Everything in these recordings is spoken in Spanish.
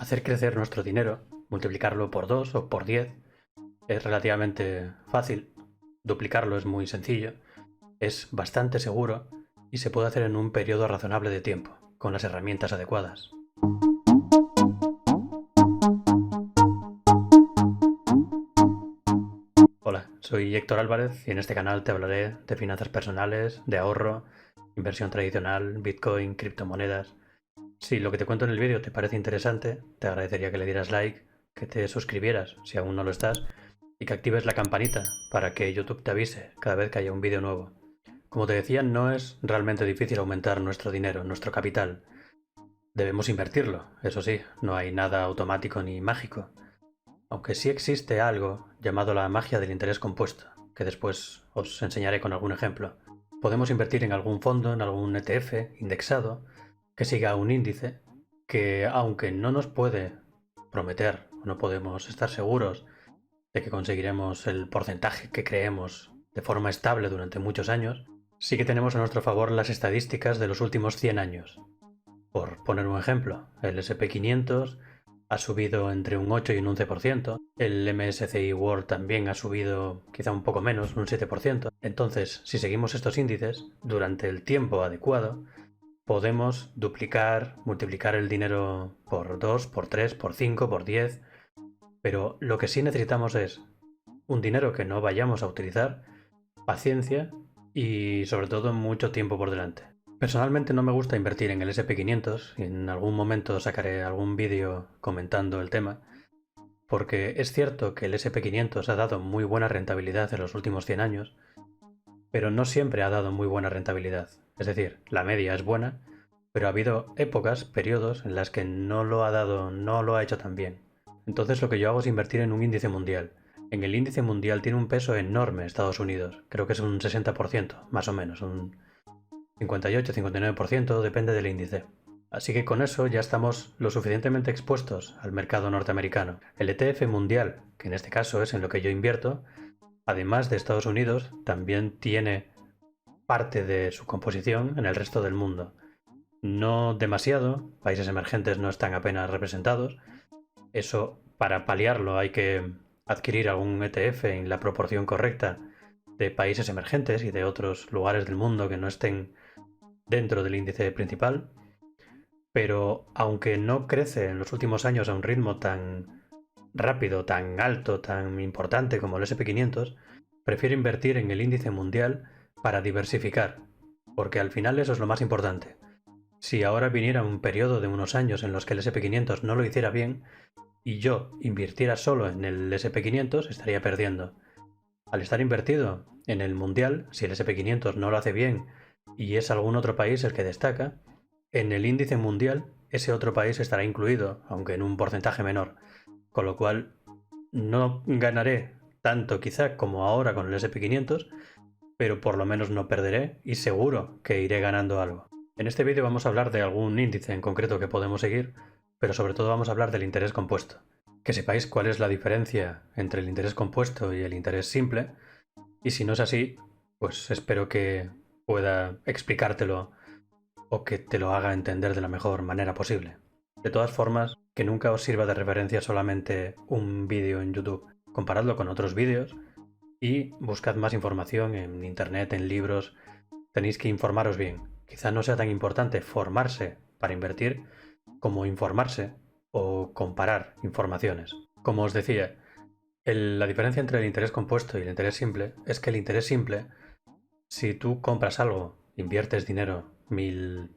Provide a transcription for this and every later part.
Hacer crecer nuestro dinero, multiplicarlo por 2 o por 10, es relativamente fácil. Duplicarlo es muy sencillo, es bastante seguro y se puede hacer en un periodo razonable de tiempo, con las herramientas adecuadas. Hola, soy Héctor Álvarez y en este canal te hablaré de finanzas personales, de ahorro, inversión tradicional, Bitcoin, criptomonedas. Si lo que te cuento en el vídeo te parece interesante, te agradecería que le dieras like, que te suscribieras si aún no lo estás y que actives la campanita para que YouTube te avise cada vez que haya un vídeo nuevo. Como te decía, no es realmente difícil aumentar nuestro dinero, nuestro capital. Debemos invertirlo, eso sí, no hay nada automático ni mágico. Aunque sí existe algo llamado la magia del interés compuesto, que después os enseñaré con algún ejemplo. Podemos invertir en algún fondo, en algún ETF indexado, que siga un índice, que aunque no nos puede prometer, no podemos estar seguros de que conseguiremos el porcentaje que creemos de forma estable durante muchos años, sí que tenemos a nuestro favor las estadísticas de los últimos 100 años. Por poner un ejemplo, el SP500 ha subido entre un 8 y un 11%, el MSCI World también ha subido quizá un poco menos, un 7%. Entonces, si seguimos estos índices durante el tiempo adecuado, podemos duplicar, multiplicar el dinero por 2, por 3, por 5, por 10, pero lo que sí necesitamos es un dinero que no vayamos a utilizar, paciencia y sobre todo mucho tiempo por delante. Personalmente no me gusta invertir en el SP500 y en algún momento sacaré algún vídeo comentando el tema, porque es cierto que el SP500 ha dado muy buena rentabilidad en los últimos 100 años, pero no siempre ha dado muy buena rentabilidad. Es decir, la media es buena, pero ha habido épocas, periodos en las que no lo ha hecho tan bien. Entonces lo que yo hago es invertir en un índice mundial. En el índice mundial tiene un peso enorme Estados Unidos, creo que es un 60%, más o menos, un 58-59%, depende del índice. Así que con eso ya estamos lo suficientemente expuestos al mercado norteamericano. El ETF mundial, que en este caso es en lo que yo invierto, además de Estados Unidos, también tiene parte de su composición en el resto del mundo. No demasiado, países emergentes no están apenas representados. Eso, para paliarlo, hay que adquirir algún ETF en la proporción correcta de países emergentes y de otros lugares del mundo que no estén dentro del índice principal. Pero aunque no crece en los últimos años a un ritmo tan rápido, tan alto, tan importante como el SP500, prefiero invertir en el índice mundial para diversificar, porque al final eso es lo más importante. Si ahora viniera un periodo de unos años en los que el SP500 no lo hiciera bien y yo invirtiera solo en el SP500, estaría perdiendo. Al estar invertido en el mundial, si el SP500 no lo hace bien y es algún otro país el que destaca, en el índice mundial ese otro país estará incluido, aunque en un porcentaje menor, con lo cual no ganaré tanto quizá como ahora con el SP500, pero por lo menos no perderé y seguro que iré ganando algo. En este vídeo vamos a hablar de algún índice en concreto que podemos seguir, pero sobre todo vamos a hablar del interés compuesto. Que sepáis cuál es la diferencia entre el interés compuesto y el interés simple, y si no es así, pues espero que pueda explicártelo o que te lo haga entender de la mejor manera posible. De todas formas, que nunca os sirva de referencia solamente un vídeo en YouTube. Comparadlo con otros vídeos y buscad más información en internet, en libros. Tenéis que informaros bien. Quizá no sea tan importante formarse para invertir como informarse o comparar informaciones. Como os decía, la diferencia entre el interés compuesto y el interés simple es que el interés simple, si tú compras algo, inviertes dinero, 1.000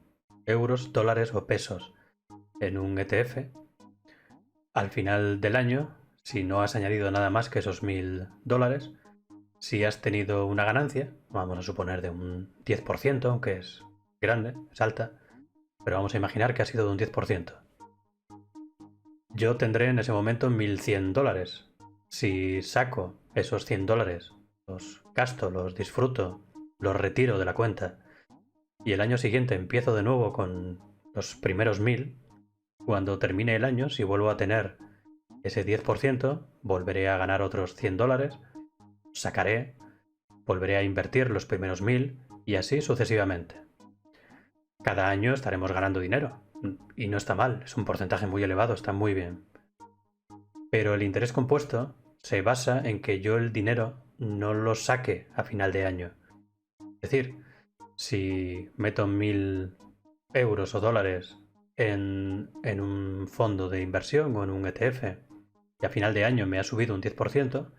euros, dólares o pesos en un ETF, al final del año, si no has añadido nada más que esos 1.000 dólares, si has tenido una ganancia, vamos a suponer de un 10%, aunque es grande, es alta, pero vamos a imaginar que ha sido de un 10%. Yo tendré en ese momento 1.100 dólares. Si saco esos 100 dólares, los gasto, los disfruto, los retiro de la cuenta y el año siguiente empiezo de nuevo con los primeros 1.000, cuando termine el año, si vuelvo a tener ese 10%, volveré a ganar otros 100 dólares, sacaré, volveré a invertir los primeros 1.000 y así sucesivamente. Cada año estaremos ganando dinero. y no está mal, es un porcentaje muy elevado, está muy bien. Pero el interés compuesto se basa en que yo el dinero no lo saque a final de año. Es decir, si meto 1.000 euros o dólares en un fondo de inversión o en un ETF y a final de año me ha subido un 10%,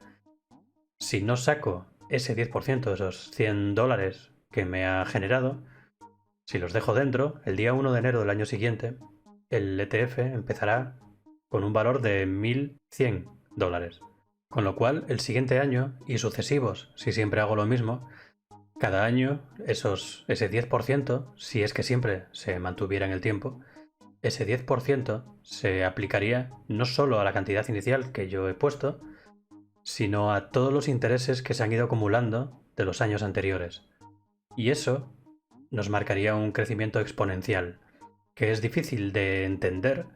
si no saco ese 10% de esos 100 dólares que me ha generado, si los dejo dentro, el día 1 de enero del año siguiente, el ETF empezará con un valor de 1.100 dólares. Con lo cual, el siguiente año y sucesivos, si siempre hago lo mismo, cada año ese 10%, si es que siempre se mantuviera en el tiempo, ese 10% se aplicaría no solo a la cantidad inicial que yo he puesto, sino a todos los intereses que se han ido acumulando de los años anteriores. Y eso nos marcaría un crecimiento exponencial, que es difícil de entender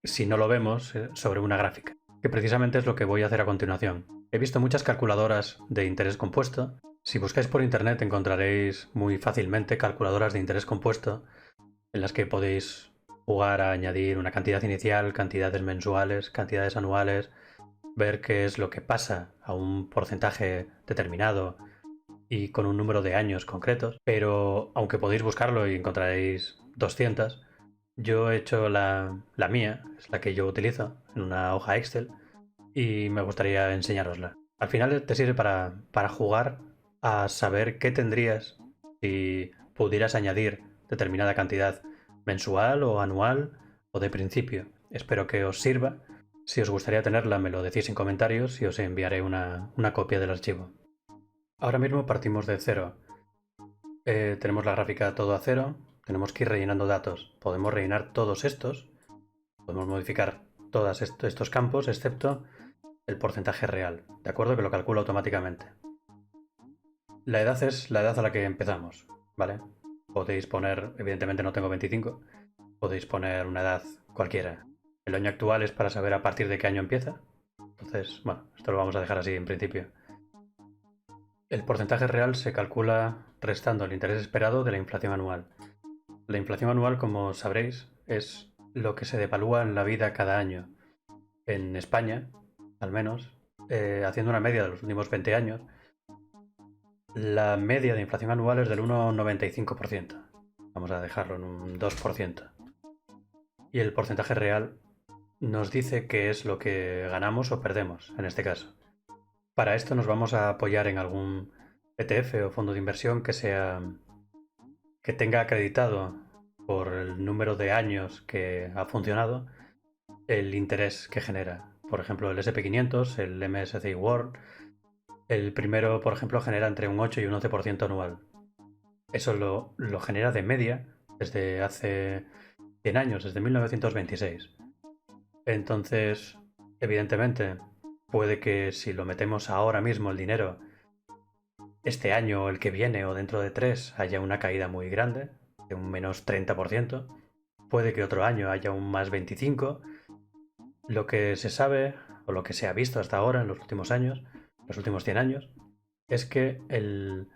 si no lo vemos sobre una gráfica, que precisamente es lo que voy a hacer a continuación. He visto muchas calculadoras de interés compuesto. Si buscáis por internet encontraréis muy fácilmente calculadoras de interés compuesto en las que podéis jugar a añadir una cantidad inicial, cantidades mensuales, cantidades anuales, ver qué es lo que pasa a un porcentaje determinado y con un número de años concretos, pero aunque podéis buscarlo y encontraréis 200, yo he hecho la mía, es la que yo utilizo, en una hoja Excel, y me gustaría enseñárosla. Al final te sirve para jugar a saber qué tendrías si pudieras añadir determinada cantidad mensual o anual o de principio. Espero que os sirva. Si os gustaría tenerla, me lo decís en comentarios y os enviaré una copia del archivo. Ahora mismo partimos de cero. Tenemos la gráfica todo a cero. Tenemos que ir rellenando datos. Podemos rellenar todos estos. Podemos modificar todos estos campos, excepto el porcentaje real. ¿De acuerdo? Que lo calcula automáticamente. La edad es la edad a la que empezamos, ¿vale? Podéis poner, evidentemente no tengo 25, podéis poner una edad cualquiera. El año actual es para saber a partir de qué año empieza. Entonces, bueno, esto lo vamos a dejar así en principio. El porcentaje real se calcula restando el interés esperado de la inflación anual. La inflación anual, como sabréis, es lo que se devalúa en la vida cada año. En España, al menos, haciendo una media de los últimos 20 años, la media de inflación anual es del 1,95%. Vamos a dejarlo en un 2%. Y el porcentaje real nos dice qué es lo que ganamos o perdemos, en este caso. Para esto nos vamos a apoyar en algún ETF o fondo de inversión que tenga acreditado por el número de años que ha funcionado el interés que genera. Por ejemplo, el SP500, el MSCI World. El primero, por ejemplo, genera entre un 8 y un 11% anual. Eso lo genera de media desde hace 100 años, desde 1926. Entonces, evidentemente, puede que si lo metemos ahora mismo el dinero, este año o el que viene o dentro de 3 haya una caída muy grande, de un menos 30%. Puede que otro año haya un más 25%. Lo que se sabe, o lo que se ha visto hasta ahora en los últimos años, los últimos 100 años, es que el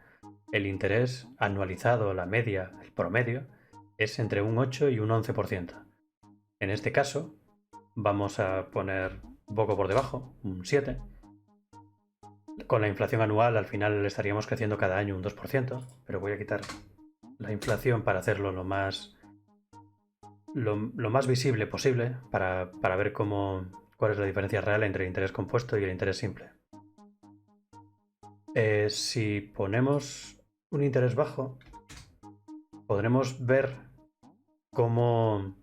interés anualizado, la media, el promedio, es entre un 8 y un 11%. En este caso, vamos a poner un poco por debajo, un 7. Con la inflación anual al final estaríamos creciendo cada año un 2%, pero voy a quitar la inflación para hacerlo lo más visible posible para ver cuál es la diferencia real entre el interés compuesto y el interés simple. Si ponemos un interés bajo, podremos ver cómo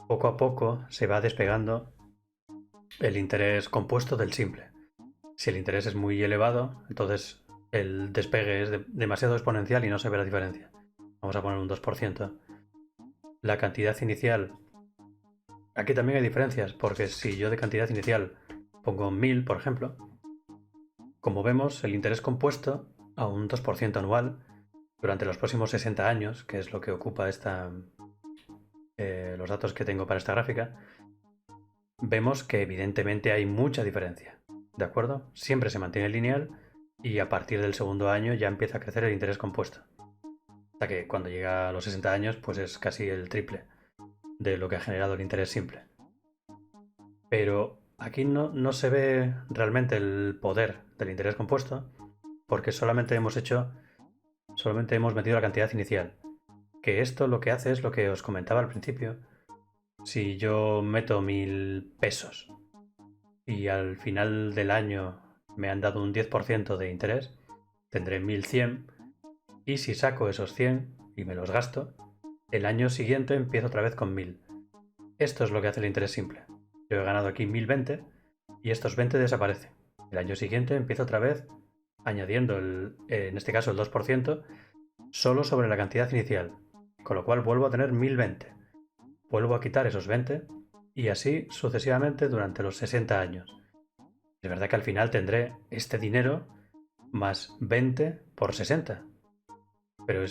poco a poco se va despegando el interés compuesto del simple. Si el interés es muy elevado, entonces el despegue es demasiado exponencial y no se ve la diferencia. Vamos a poner un 2%. La cantidad inicial. Aquí también hay diferencias, porque si yo de cantidad inicial pongo 1.000, por ejemplo, como vemos, el interés compuesto a un 2% anual durante los próximos 60 años, que es lo que ocupa los datos que tengo para esta gráfica, vemos que evidentemente hay mucha diferencia, ¿de acuerdo? Siempre se mantiene lineal y a partir del segundo año ya empieza a crecer el interés compuesto. Hasta que cuando llega a los 60 años, pues es casi el triple. de lo que ha generado el interés simple. Pero aquí no se ve realmente el poder del interés compuesto, porque solamente hemos metido la cantidad inicial. Que esto lo que hace es lo que os comentaba al principio. Si yo meto 1000 pesos y al final del año me han dado un 10% de interés, tendré 1100, y si saco esos 100 y me los gasto, el año siguiente empiezo otra vez con 1000. Esto es lo que hace el interés simple. Yo he ganado aquí 1020 y estos 20 desaparecen. El año siguiente empiezo otra vez añadiendo en este caso el 2% solo sobre la cantidad inicial, con lo cual vuelvo a tener 1020. Vuelvo a quitar esos 20 y así sucesivamente durante los 60 años. Es verdad que al final tendré este dinero más 20 por 60, pero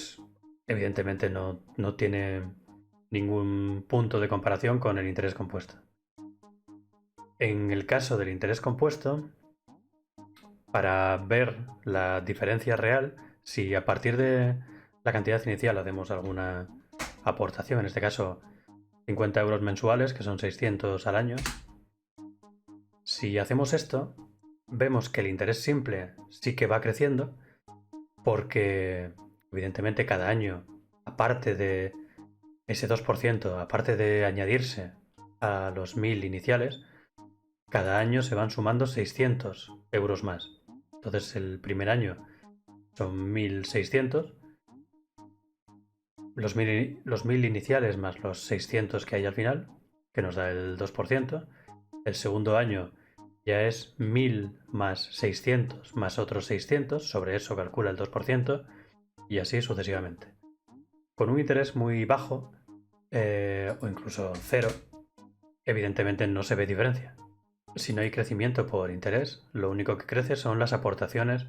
evidentemente no tiene ningún punto de comparación con el interés compuesto. En el caso del interés compuesto, para ver la diferencia real, si a partir de la cantidad inicial hacemos alguna aportación, en este caso 50 euros mensuales, que son 600 al año, si hacemos esto, vemos que el interés simple sí que va creciendo, porque evidentemente cada año, aparte de ese 2%, aparte de añadirse a los 1000 iniciales, cada año se van sumando 600 euros más. Entonces el primer año son 1600, los 1000 iniciales más los 600 que hay al final, que nos da el 2%. El segundo año ya es 1000 más 600 más otros 600, sobre eso calcula el 2%, y así sucesivamente. Con un interés muy bajo, o incluso cero, evidentemente no se ve diferencia. Si no hay crecimiento por interés, lo único que crece son las aportaciones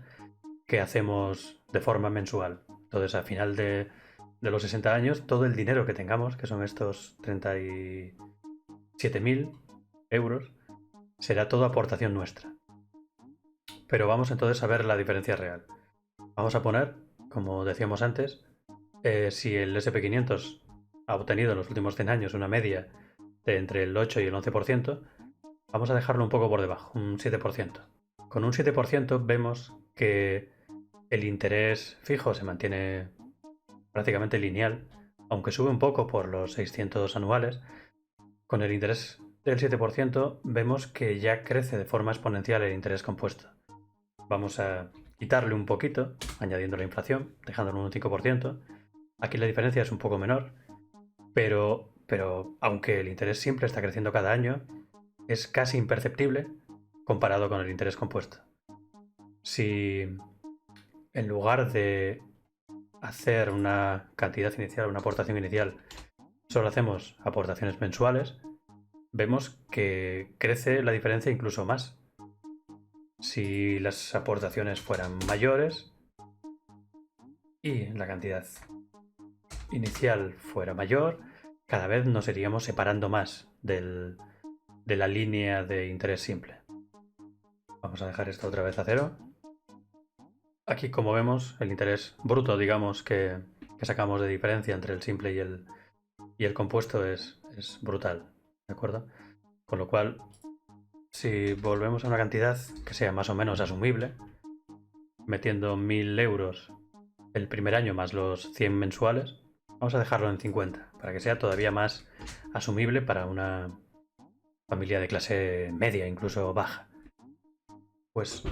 que hacemos de forma mensual. Entonces, al final de los 60 años, todo el dinero que tengamos, que son estos 37.000 euros, será todo aportación nuestra. Pero vamos entonces a ver la diferencia real. Vamos a poner, como decíamos antes, si el SP500 ha obtenido en los últimos 100 años una media de entre el 8 y el 11%, vamos a dejarlo un poco por debajo, un 7%. Con un 7% vemos que el interés fijo se mantiene prácticamente lineal, aunque sube un poco por los 600 anuales. Con el interés del 7% vemos que ya crece de forma exponencial el interés compuesto. Vamos a quitarle un poquito, añadiendo la inflación, dejándolo en un 5%. Aquí la diferencia es un poco menor, pero aunque el interés simple está creciendo cada año, es casi imperceptible comparado con el interés compuesto. Si en lugar de hacer una cantidad inicial, una aportación inicial, solo hacemos aportaciones mensuales, vemos que crece la diferencia incluso más. Si las aportaciones fueran mayores y la cantidad inicial fuera mayor, cada vez nos iríamos separando más de la línea de interés simple. Vamos a dejar esto otra vez a cero. Aquí, como vemos, el interés bruto, digamos, que sacamos de diferencia entre el simple y el compuesto es brutal, ¿de acuerdo? Con lo cual, si volvemos a una cantidad que sea más o menos asumible, metiendo 1000 euros el primer año más los 100 mensuales, vamos a dejarlo en 50, para que sea todavía más asumible para una familia de clase media, incluso baja. Pues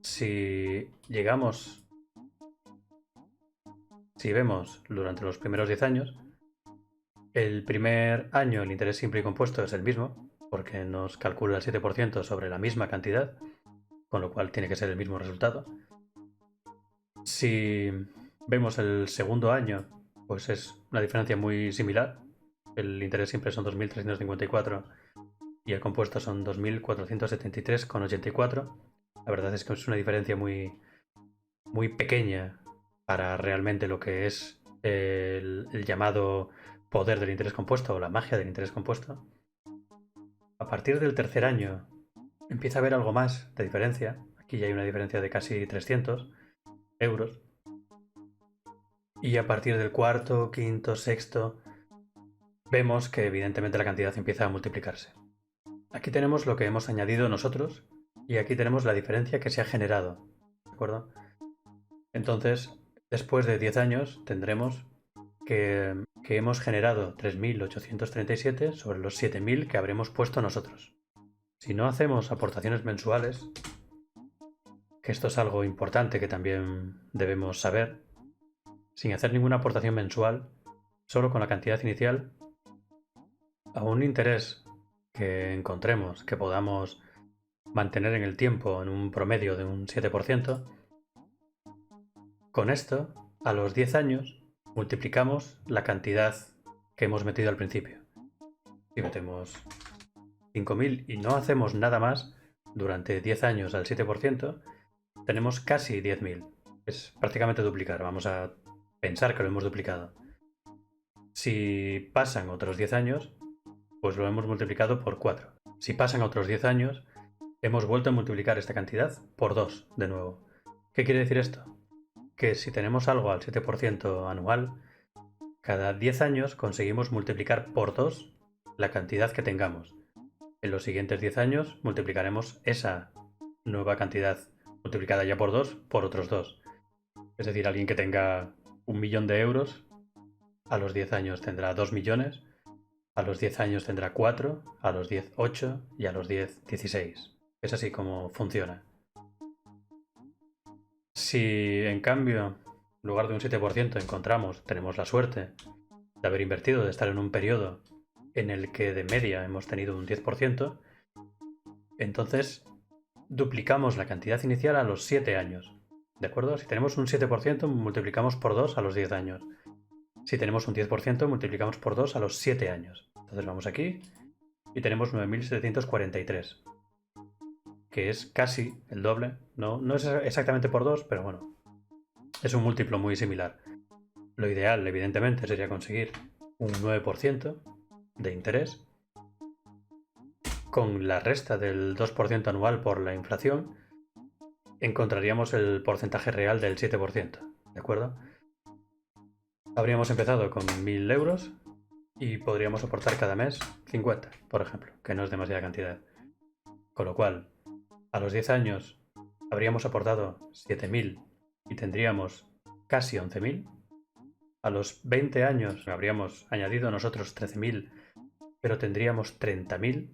si vemos durante los primeros 10 años, el primer año el interés simple y compuesto es el mismo, porque nos calcula el 7% sobre la misma cantidad, con lo cual tiene que ser el mismo resultado. Si vemos el segundo año, pues es una diferencia muy similar. El interés simple son 2.354 y el compuesto son 2.473,84. La verdad es que es una diferencia muy, muy pequeña para realmente lo que es el llamado poder del interés compuesto o la magia del interés compuesto. A partir del tercer año empieza a haber algo más de diferencia. Aquí ya hay una diferencia de casi 300 euros. Y a partir del cuarto, quinto, sexto, vemos que evidentemente la cantidad empieza a multiplicarse. Aquí tenemos lo que hemos añadido nosotros y aquí tenemos la diferencia que se ha generado, ¿de acuerdo? Entonces, después de 10 años tendremos que hemos generado 3.837 sobre los 7.000 que habremos puesto nosotros. Si no hacemos aportaciones mensuales, que esto es algo importante que también debemos saber, sin hacer ninguna aportación mensual, solo con la cantidad inicial, a un interés que encontremos, que podamos mantener en el tiempo en un promedio de un 7%, con esto, a los 10 años, multiplicamos la cantidad que hemos metido al principio. Si metemos 5.000 y no hacemos nada más durante 10 años al 7%, tenemos casi 10.000. Es prácticamente duplicar, vamos a pensar que lo hemos duplicado. Si pasan otros 10 años, pues lo hemos multiplicado por 4. Si pasan otros 10 años, hemos vuelto a multiplicar esta cantidad por 2 de nuevo. ¿Qué quiere decir esto? Que si tenemos algo al 7% anual, cada 10 años conseguimos multiplicar por 2 la cantidad que tengamos. En los siguientes 10 años multiplicaremos esa nueva cantidad multiplicada ya por 2 por otros 2. Es decir, alguien que tenga 1.000.000 de euros, a los 10 años tendrá 2 millones, a los 10 años tendrá 4, a los 10 8 y a los 10 16. Es así como funciona. Si en cambio, en lugar de un 7% tenemos la suerte de haber invertido, de estar en un periodo en el que de media hemos tenido un 10%, entonces duplicamos la cantidad inicial a los 7 años. ¿De acuerdo? Si tenemos un 7%, multiplicamos por 2 a los 10 años. Si tenemos un 10%, multiplicamos por 2 a los 7 años. Entonces vamos aquí y tenemos 9.743, que es casi el doble. No es exactamente por 2, pero bueno, es un múltiplo muy similar. Lo ideal, evidentemente, sería conseguir un 9% de interés con la resta del 2% anual por la inflación, encontraríamos el porcentaje real del 7%, ¿de acuerdo? Habríamos empezado con 1.000 euros y podríamos aportar cada mes 50, por ejemplo, que no es demasiada cantidad. Con lo cual, a los 10 años habríamos aportado 7.000 y tendríamos casi 11.000. A los 20 años habríamos añadido nosotros 13.000, pero tendríamos 30.000.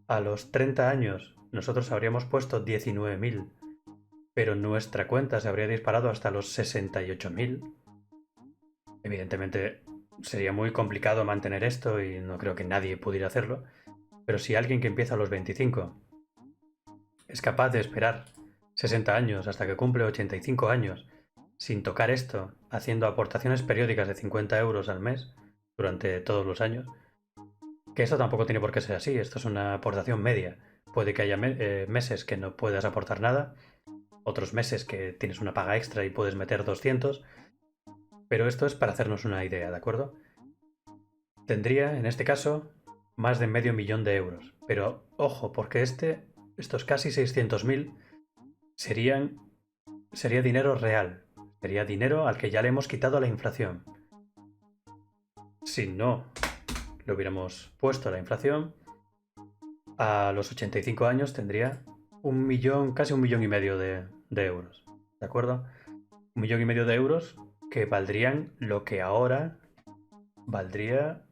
A los 30 años nosotros habríamos puesto 19.000, pero nuestra cuenta se habría disparado hasta los 68.000. Evidentemente sería muy complicado mantener esto y no creo que nadie pudiera hacerlo, pero si alguien que empieza a los 25 es capaz de esperar 60 años hasta que cumple 85 años sin tocar esto, haciendo aportaciones periódicas de 50 euros al mes durante todos los años, que esto tampoco tiene por qué ser así, esto es una aportación media. Puede que haya meses que no puedas aportar nada, otros meses que tienes una paga extra y puedes meter 200, pero esto es para hacernos una idea, ¿de acuerdo? Tendría, en este caso, más de medio millón de euros, pero ojo, porque estos casi 600.000 sería dinero real, sería dinero al que ya le hemos quitado la inflación. Si no le hubiéramos puesto la inflación, a los 85 años tendría casi 1,5 millones de euros. ¿De acuerdo? 1,5 millones de euros que valdrían lo que ahora valdría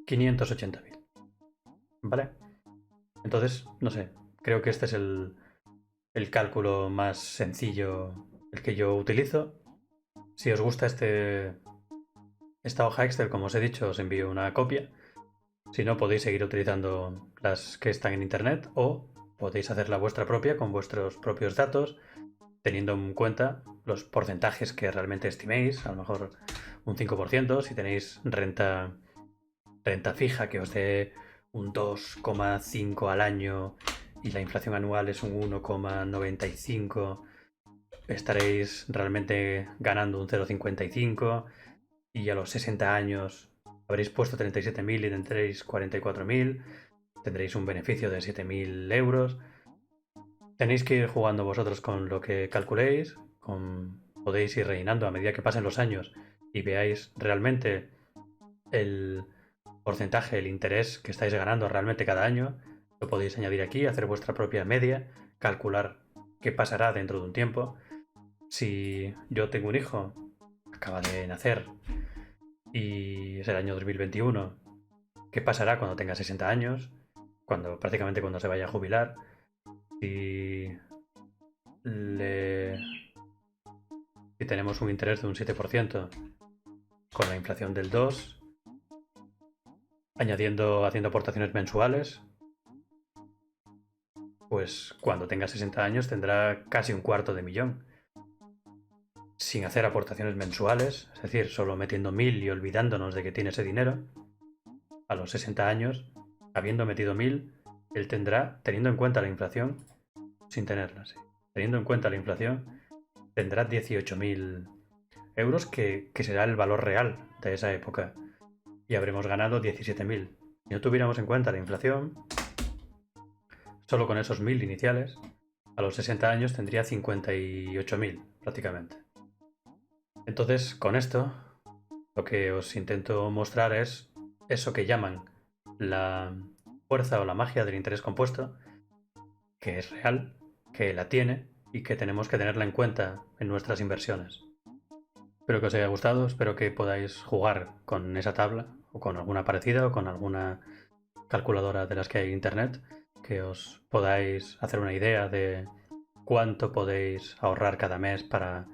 580.000. ¿Vale? Entonces, no sé, creo que este es el cálculo más sencillo, el que yo utilizo. Si os gusta esta hoja Excel, como os he dicho, os envío una copia. Si no, podéis seguir utilizando las que están en internet o podéis hacer la vuestra propia con vuestros propios datos, teniendo en cuenta los porcentajes que realmente estiméis, a lo mejor un 5%, si tenéis renta fija que os dé un 2,5 al año y la inflación anual es un 1,95, estaréis realmente ganando un 0,55 y a los 60 años habréis puesto 37.000 y tendréis 44.000, tendréis un beneficio de 7.000 euros. Tenéis que ir jugando vosotros con lo que calculéis, con podéis ir rellenando a medida que pasen los años y veáis realmente el porcentaje, el interés que estáis ganando realmente cada año, lo podéis añadir aquí, hacer vuestra propia media, calcular qué pasará dentro de un tiempo. Si yo tengo un hijo, acaba de nacer y es el año 2021, ¿qué pasará cuando tenga 60 años? Prácticamente cuando se vaya a jubilar. Si, le, si tenemos un interés de un 7% con la inflación del 2%, haciendo aportaciones mensuales, pues cuando tenga 60 años tendrá casi 250.000. Sin hacer aportaciones mensuales, es decir, solo metiendo 1.000 y olvidándonos de que tiene ese dinero, a los 60 años, habiendo metido 1.000, él tendrá, teniendo en cuenta la inflación, sin tenerla, sí, teniendo en cuenta la inflación, tendrá 18.000 euros, que será el valor real de esa época, y habremos ganado 17.000. Si no tuviéramos en cuenta la inflación, solo con esos 1.000 iniciales, a los 60 años tendría 58.000 prácticamente. Entonces, con esto, lo que os intento mostrar es eso que llaman la fuerza o la magia del interés compuesto, que es real, que la tiene y que tenemos que tenerla en cuenta en nuestras inversiones. Espero que os haya gustado, espero que podáis jugar con esa tabla o con alguna parecida o con alguna calculadora de las que hay en internet, que os podáis hacer una idea de cuánto podéis ahorrar cada mes para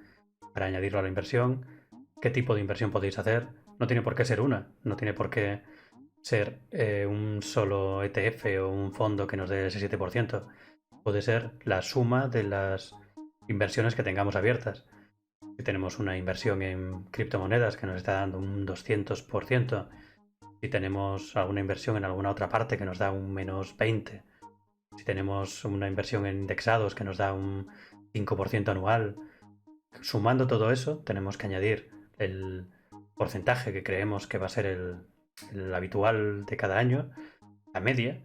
añadirlo a la inversión, qué tipo de inversión podéis hacer. No tiene por qué ser una, no tiene por qué ser un solo ETF o un fondo que nos dé ese 7%. Puede ser la suma de las inversiones que tengamos abiertas. Si tenemos una inversión en criptomonedas que nos está dando un 200%, si tenemos alguna inversión en alguna otra parte que nos da un menos 20%, si tenemos una inversión en indexados que nos da un 5% anual, sumando todo eso, tenemos que añadir el porcentaje que creemos que va a ser el habitual de cada año, la media,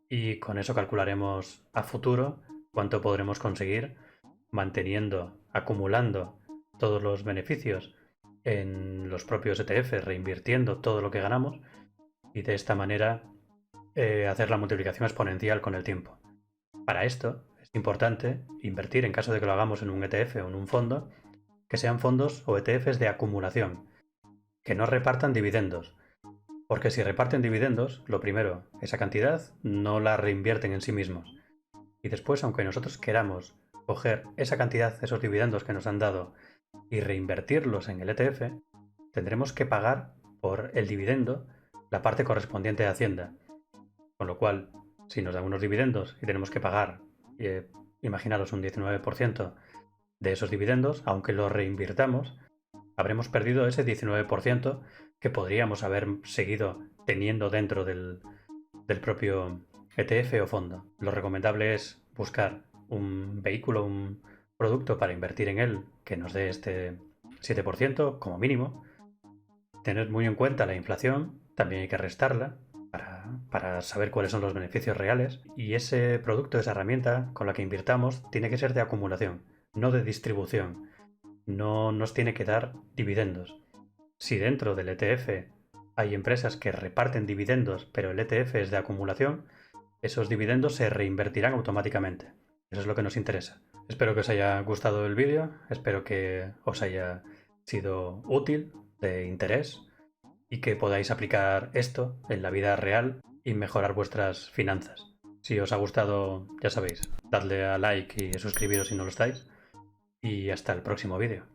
y con eso calcularemos a futuro cuánto podremos conseguir manteniendo, acumulando todos los beneficios en los propios ETFs, reinvirtiendo todo lo que ganamos y de esta manera hacer la multiplicación exponencial con el tiempo. Para esto es importante invertir, en caso de que lo hagamos en un ETF o en un fondo, que sean fondos o ETFs de acumulación, que no repartan dividendos. Porque si reparten dividendos, lo primero, esa cantidad no la reinvierten en sí mismos. Y después, aunque nosotros queramos coger esa cantidad, esos dividendos que nos han dado, y reinvertirlos en el ETF, tendremos que pagar por el dividendo la parte correspondiente de Hacienda. Con lo cual, si nos dan unos dividendos y tenemos que pagar, imaginaros, un 19% de esos dividendos, aunque los reinvirtamos, habremos perdido ese 19% que podríamos haber seguido teniendo dentro del propio ETF o fondo. Lo recomendable es buscar un vehículo, un producto para invertir en él que nos dé este 7% como mínimo. Tener muy en cuenta la inflación, también hay que restarla para saber cuáles son los beneficios reales, y ese producto, esa herramienta con la que invirtamos, tiene que ser de acumulación, no de distribución. No nos tiene que dar dividendos. Si dentro del ETF hay empresas que reparten dividendos, pero el ETF es de acumulación, esos dividendos se reinvertirán automáticamente. Eso es lo que nos interesa. Espero que os haya gustado el vídeo, espero que os haya sido útil, de interés, y que podáis aplicar esto en la vida real y mejorar vuestras finanzas. Si os ha gustado, ya sabéis, dadle a like y suscribiros si no lo estáis. Y hasta el próximo vídeo.